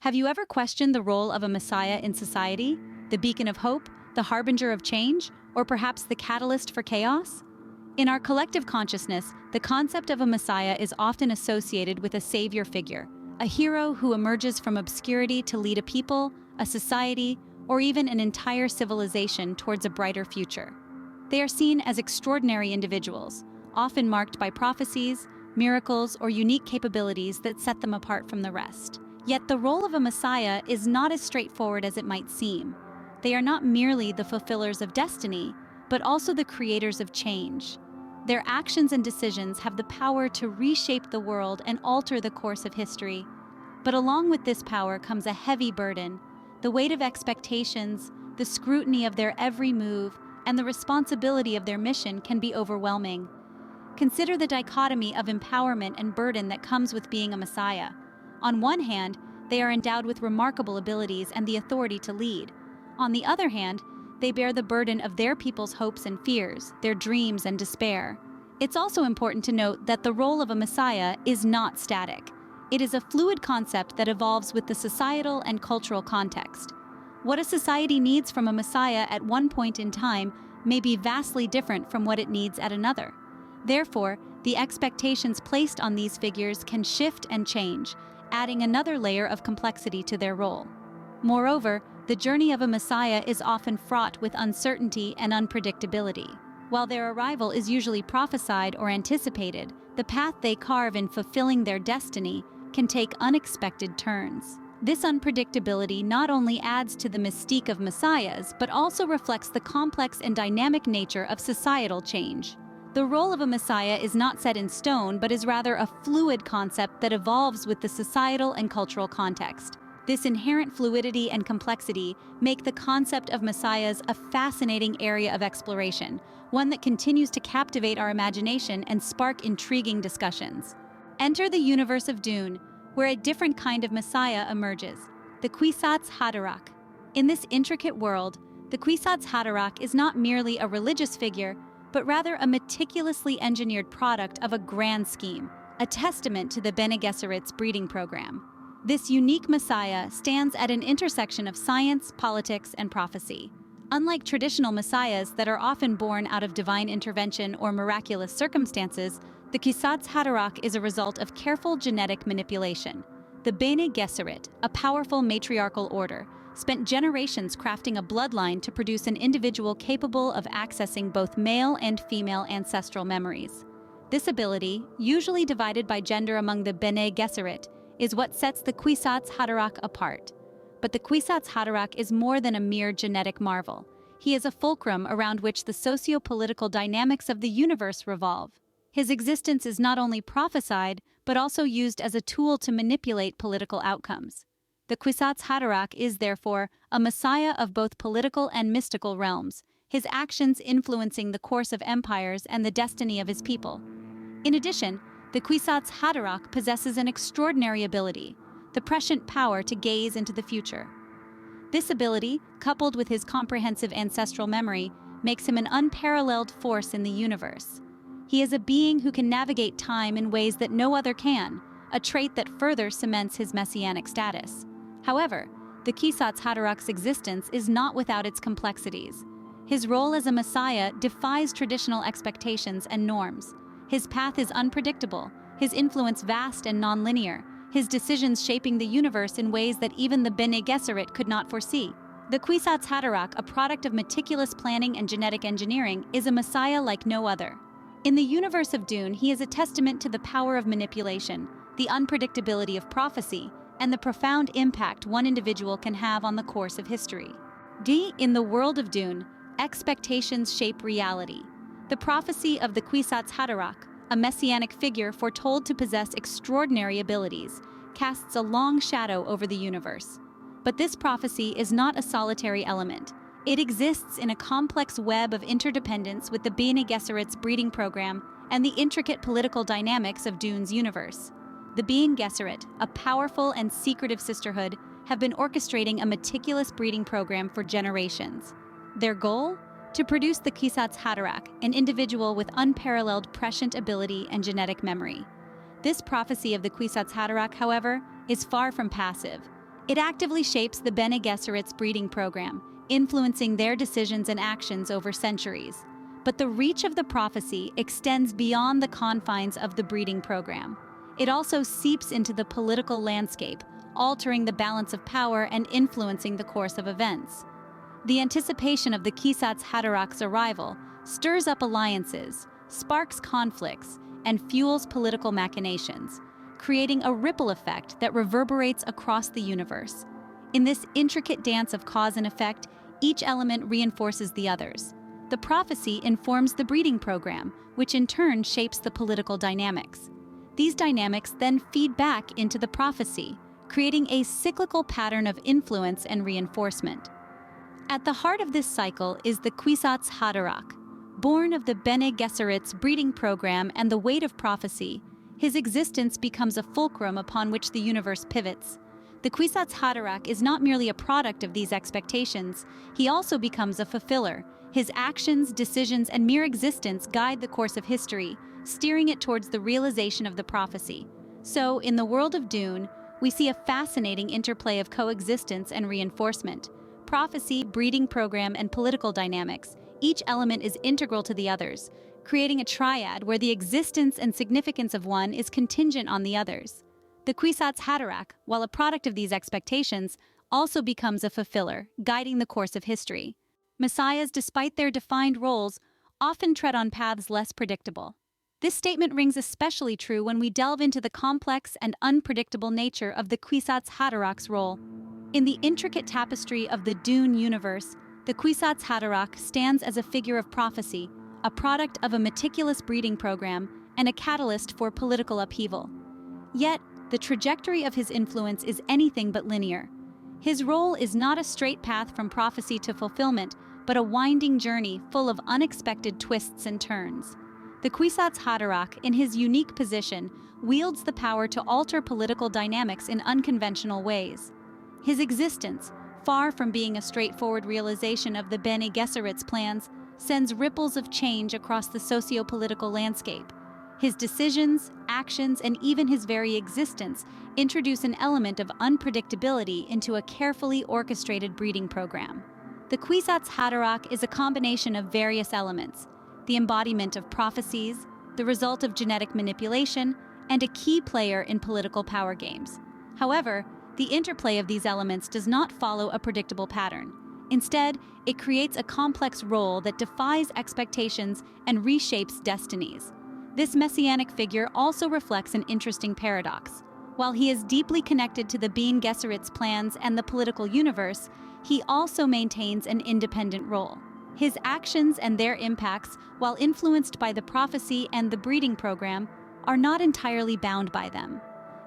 Have you ever questioned the role of a messiah in society? The beacon of hope, the harbinger of change, or perhaps the catalyst for chaos? In our collective consciousness, the concept of a messiah is often associated with a savior figure, a hero who emerges from obscurity to lead a people, a society, or even an entire civilization towards a brighter future. They are seen as extraordinary individuals, often marked by prophecies, miracles, or unique capabilities that set them apart from the rest. Yet the role of a messiah is not as straightforward as it might seem. They are not merely the fulfillers of destiny, but also the creators of change. Their actions and decisions have the power to reshape the world and alter the course of history. But along with this power comes a heavy burden, the weight of expectations, the scrutiny of their every move, and the responsibility of their mission can be overwhelming. Consider the dichotomy of empowerment and burden that comes with being a messiah. On one hand, they are endowed with remarkable abilities and the authority to lead. On the other hand, they bear the burden of their people's hopes and fears, their dreams and despair. It's also important to note that the role of a messiah is not static. It is a fluid concept that evolves with the societal and cultural context. What a society needs from a messiah at one point in time may be vastly different from what it needs at another. Therefore, the expectations placed on these figures can shift and change, adding another layer of complexity to their role. Moreover, the journey of a messiah is often fraught with uncertainty and unpredictability. While their arrival is usually prophesied or anticipated, the path they carve in fulfilling their destiny can take unexpected turns. This unpredictability not only adds to the mystique of messiahs, but also reflects the complex and dynamic nature of societal change. The role of a messiah is not set in stone, but is rather a fluid concept that evolves with the societal and cultural context. This inherent fluidity and complexity make the concept of messiahs a fascinating area of exploration, one that continues to captivate our imagination and spark intriguing discussions. Enter the universe of Dune, where a different kind of messiah emerges, the Kwisatz Haderach. In this intricate world, the Kwisatz Haderach is not merely a religious figure, but rather a meticulously engineered product of a grand scheme, a testament to the Bene Gesserit's breeding program. This unique messiah stands at an intersection of science, politics, and prophecy. Unlike traditional messiahs that are often born out of divine intervention or miraculous circumstances, the Kwisatz Haderach is a result of careful genetic manipulation. The Bene Gesserit, a powerful matriarchal order, spent generations crafting a bloodline to produce an individual capable of accessing both male and female ancestral memories. This ability, usually divided by gender among the Bene Gesserit, is what sets the Kwisatz Haderach apart. But the Kwisatz Haderach is more than a mere genetic marvel. He is a fulcrum around which the socio-political dynamics of the universe revolve. His existence is not only prophesied, but also used as a tool to manipulate political outcomes. The Kwisatz Haderach is, therefore, a messiah of both political and mystical realms, his actions influencing the course of empires and the destiny of his people. In addition, the Kwisatz Haderach possesses an extraordinary ability, the prescient power to gaze into the future. This ability, coupled with his comprehensive ancestral memory, makes him an unparalleled force in the universe. He is a being who can navigate time in ways that no other can, a trait that further cements his messianic status. However, the Kwisatz Haderach's existence is not without its complexities. His role as a messiah defies traditional expectations and norms. His path is unpredictable, his influence vast and nonlinear, his decisions shaping the universe in ways that even the Bene Gesserit could not foresee. The Kwisatz Haderach, a product of meticulous planning and genetic engineering, is a messiah like no other. In the universe of Dune, he is a testament to the power of manipulation, the unpredictability of prophecy, and the profound impact one individual can have on the course of history. In the world of Dune, expectations shape reality. The prophecy of the Kwisatz Haderach, a messianic figure foretold to possess extraordinary abilities, casts a long shadow over the universe. But this prophecy is not a solitary element. It exists in a complex web of interdependence with the Bene Gesserit's breeding program and the intricate political dynamics of Dune's universe. The Bene Gesserit, a powerful and secretive sisterhood, have been orchestrating a meticulous breeding program for generations. Their goal? To produce the Kwisatz Haderach, an individual with unparalleled prescient ability and genetic memory. This prophecy of the Kwisatz Haderach, however, is far from passive. It actively shapes the Bene Gesserit's breeding program, influencing their decisions and actions over centuries. But the reach of the prophecy extends beyond the confines of the breeding program. It also seeps into the political landscape, altering the balance of power and influencing the course of events. The anticipation of the Kwisatz Haderach's arrival stirs up alliances, sparks conflicts, and fuels political machinations, creating a ripple effect that reverberates across the universe. In this intricate dance of cause and effect, each element reinforces the others. The prophecy informs the breeding program, which in turn shapes the political dynamics. These dynamics then feed back into the prophecy, creating a cyclical pattern of influence and reinforcement. At the heart of this cycle is the Kwisatz Haderach. Born of the Bene Gesserit's breeding program and the weight of prophecy, his existence becomes a fulcrum upon which the universe pivots. The Kwisatz Haderach is not merely a product of these expectations, he also becomes a fulfiller. His actions, decisions, and mere existence guide the course of history, steering it towards the realization of the prophecy. So, in the world of Dune, we see a fascinating interplay of coexistence and reinforcement. Prophecy, breeding program, and political dynamics. Each element is integral to the others, creating a triad where the existence and significance of one is contingent on the others. The Kwisatz Haderach, while a product of these expectations, also becomes a fulfiller, guiding the course of history. Messiahs, despite their defined roles, often tread on paths less predictable. This statement rings especially true when we delve into the complex and unpredictable nature of the Kwisatz Haderach's role. In the intricate tapestry of the Dune universe, the Kwisatz Haderach stands as a figure of prophecy, a product of a meticulous breeding program, and a catalyst for political upheaval. Yet, the trajectory of his influence is anything but linear. His role is not a straight path from prophecy to fulfillment, but a winding journey full of unexpected twists and turns. The Kwisatz Haderach, in his unique position, wields the power to alter political dynamics in unconventional ways. His existence, far from being a straightforward realization of the Bene Gesserit's plans, sends ripples of change across the socio-political landscape. His decisions, actions, and even his very existence introduce an element of unpredictability into a carefully orchestrated breeding program. The Kwisatz Haderach is a combination of various elements: the embodiment of prophecies, the result of genetic manipulation, and a key player in political power games. However, the interplay of these elements does not follow a predictable pattern. Instead, it creates a complex role that defies expectations and reshapes destinies. This messianic figure also reflects an interesting paradox. While he is deeply connected to the Bene Gesserit's plans and the political universe, he also maintains an independent role. His actions and their impacts, while influenced by the prophecy and the breeding program, are not entirely bound by them.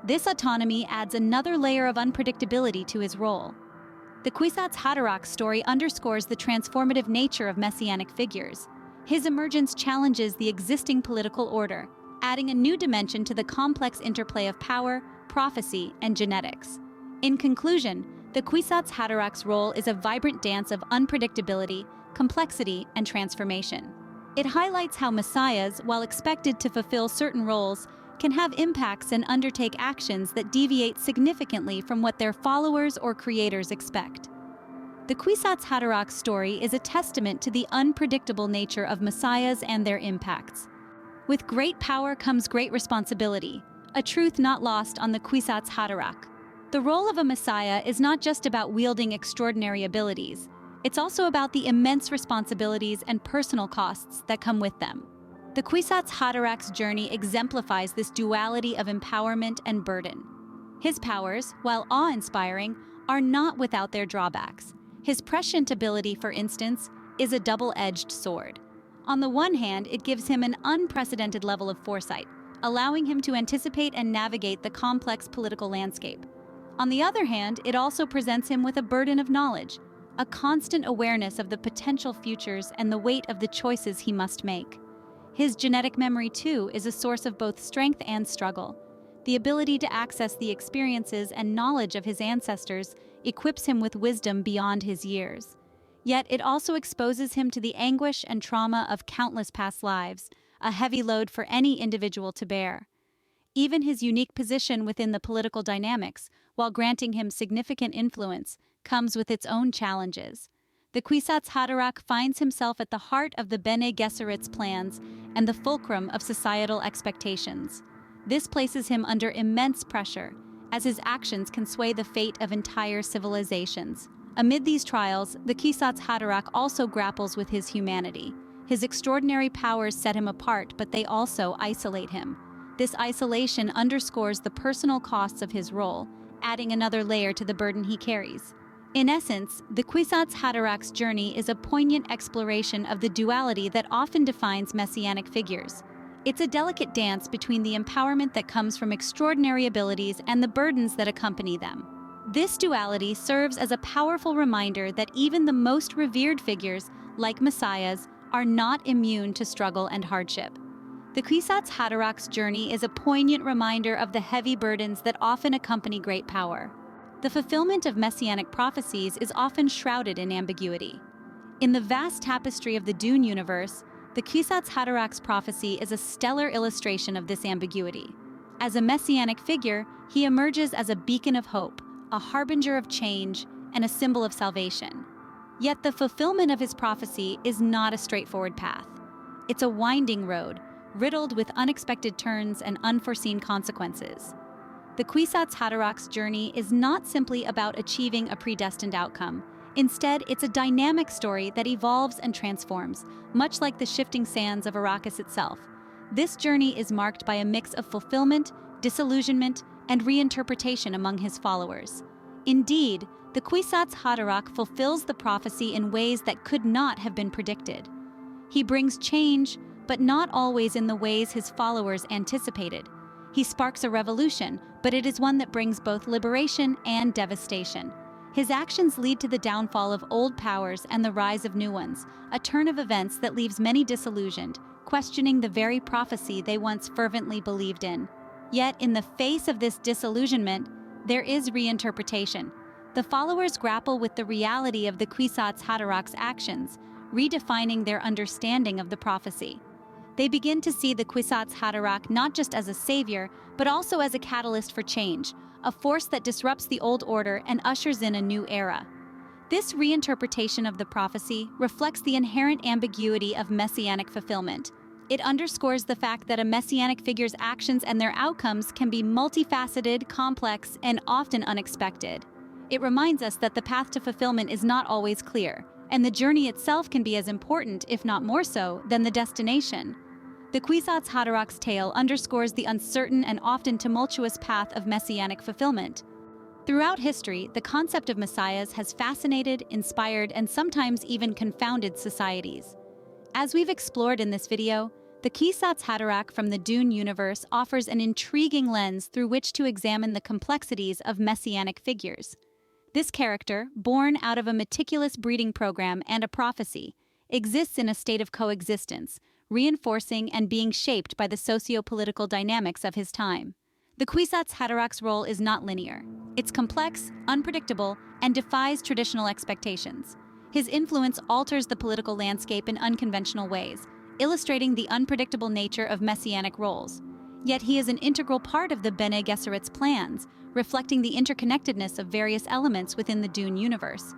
This autonomy adds another layer of unpredictability to his role. The Kwisatz Haderach's story underscores the transformative nature of messianic figures. His emergence challenges the existing political order, adding a new dimension to the complex interplay of power, prophecy, and genetics. In conclusion, the Kwisatz Haderach's role is a vibrant dance of unpredictability, complexity, and transformation. It highlights how messiahs, while expected to fulfill certain roles, can have impacts and undertake actions that deviate significantly from what their followers or creators expect. The Kwisatz Haderach's story is a testament to the unpredictable nature of messiahs and their impacts. With great power comes great responsibility, a truth not lost on the Kwisatz Haderach. The role of a messiah is not just about wielding extraordinary abilities, it's also about the immense responsibilities and personal costs that come with them. The Kwisatz Haderach's journey exemplifies this duality of empowerment and burden. His powers, while awe-inspiring, are not without their drawbacks. His prescient ability, for instance, is a double-edged sword. On the one hand, it gives him an unprecedented level of foresight, allowing him to anticipate and navigate the complex political landscape. On the other hand, it also presents him with a burden of knowledge, a constant awareness of the potential futures and the weight of the choices he must make. His genetic memory, too, is a source of both strength and struggle. The ability to access the experiences and knowledge of his ancestors equips him with wisdom beyond his years. Yet it also exposes him to the anguish and trauma of countless past lives, a heavy load for any individual to bear. Even his unique position within the political dynamics, while granting him significant influence, comes with its own challenges. The Kwisatz Haderach finds himself at the heart of the Bene Gesserit's plans and the fulcrum of societal expectations. This places him under immense pressure, as his actions can sway the fate of entire civilizations. Amid these trials, the Kwisatz Haderach also grapples with his humanity. His extraordinary powers set him apart, but they also isolate him. This isolation underscores the personal costs of his role, adding another layer to the burden he carries. In essence, the Kwisatz Haderach's journey is a poignant exploration of the duality that often defines messianic figures. It's a delicate dance between the empowerment that comes from extraordinary abilities and the burdens that accompany them. This duality serves as a powerful reminder that even the most revered figures, like messiahs, are not immune to struggle and hardship. The Kwisatz Haderach's journey is a poignant reminder of the heavy burdens that often accompany great power. The fulfillment of messianic prophecies is often shrouded in ambiguity. In the vast tapestry of the Dune universe, the Kwisatz Haderach's prophecy is a stellar illustration of this ambiguity. As a messianic figure, he emerges as a beacon of hope, a harbinger of change, and a symbol of salvation. Yet the fulfillment of his prophecy is not a straightforward path. It's a winding road, riddled with unexpected turns and unforeseen consequences. The Kwisatz Haderach's journey is not simply about achieving a predestined outcome. Instead, it's a dynamic story that evolves and transforms, much like the shifting sands of Arrakis itself. This journey is marked by a mix of fulfillment, disillusionment, and reinterpretation among his followers. Indeed, the Kwisatz Haderach fulfills the prophecy in ways that could not have been predicted. He brings change, but not always in the ways his followers anticipated. He sparks a revolution, but it is one that brings both liberation and devastation. His actions lead to the downfall of old powers and the rise of new ones, a turn of events that leaves many disillusioned, questioning the very prophecy they once fervently believed in. Yet, in the face of this disillusionment, there is reinterpretation. The followers grapple with the reality of the Kwisatz Haderach's actions, redefining their understanding of the prophecy. They begin to see the Kwisatz Haderach not just as a savior, but also as a catalyst for change, a force that disrupts the old order and ushers in a new era. This reinterpretation of the prophecy reflects the inherent ambiguity of messianic fulfillment. It underscores the fact that a messianic figure's actions and their outcomes can be multifaceted, complex, and often unexpected. It reminds us that the path to fulfillment is not always clear, and the journey itself can be as important, if not more so, than the destination. The Kwisatz Haderach's tale underscores the uncertain and often tumultuous path of messianic fulfillment. Throughout history, the concept of messiahs has fascinated, inspired, and sometimes even confounded societies. As we've explored in this video, the Kwisatz Haderach from the Dune universe offers an intriguing lens through which to examine the complexities of messianic figures. This character, born out of a meticulous breeding program and a prophecy, exists in a state of coexistence, reinforcing and being shaped by the socio-political dynamics of his time. The Kwisatz Haderach's role is not linear. It's complex, unpredictable, and defies traditional expectations. His influence alters the political landscape in unconventional ways, illustrating the unpredictable nature of messianic roles. Yet he is an integral part of the Bene Gesserit's plans, reflecting the interconnectedness of various elements within the Dune universe.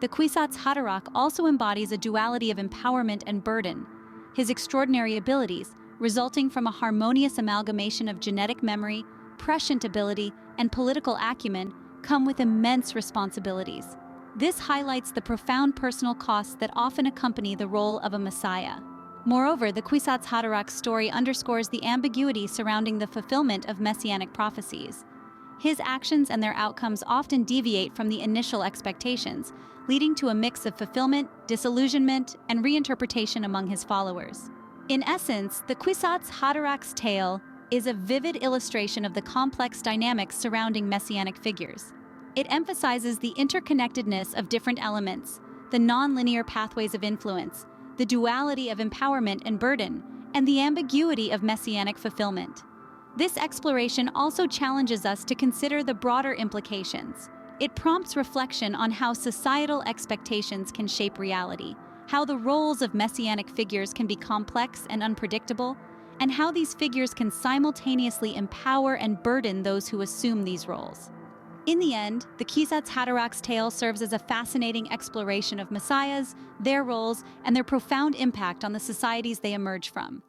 The Kwisatz Haderach also embodies a duality of empowerment and burden. His extraordinary abilities, resulting from a harmonious amalgamation of genetic memory, prescient ability, and political acumen, come with immense responsibilities. This highlights the profound personal costs that often accompany the role of a messiah. Moreover, the Kwisatz Haderach's story underscores the ambiguity surrounding the fulfillment of messianic prophecies. His actions and their outcomes often deviate from the initial expectations, leading to a mix of fulfillment, disillusionment, and reinterpretation among his followers. In essence, the Kwisatz Haderach's tale is a vivid illustration of the complex dynamics surrounding messianic figures. It emphasizes the interconnectedness of different elements, the nonlinear pathways of influence, the duality of empowerment and burden, and the ambiguity of messianic fulfillment. This exploration also challenges us to consider the broader implications. It prompts reflection on how societal expectations can shape reality, how the roles of messianic figures can be complex and unpredictable, and how these figures can simultaneously empower and burden those who assume these roles. In the end, the Kwisatz Haderach's tale serves as a fascinating exploration of messiahs, their roles, and their profound impact on the societies they emerge from.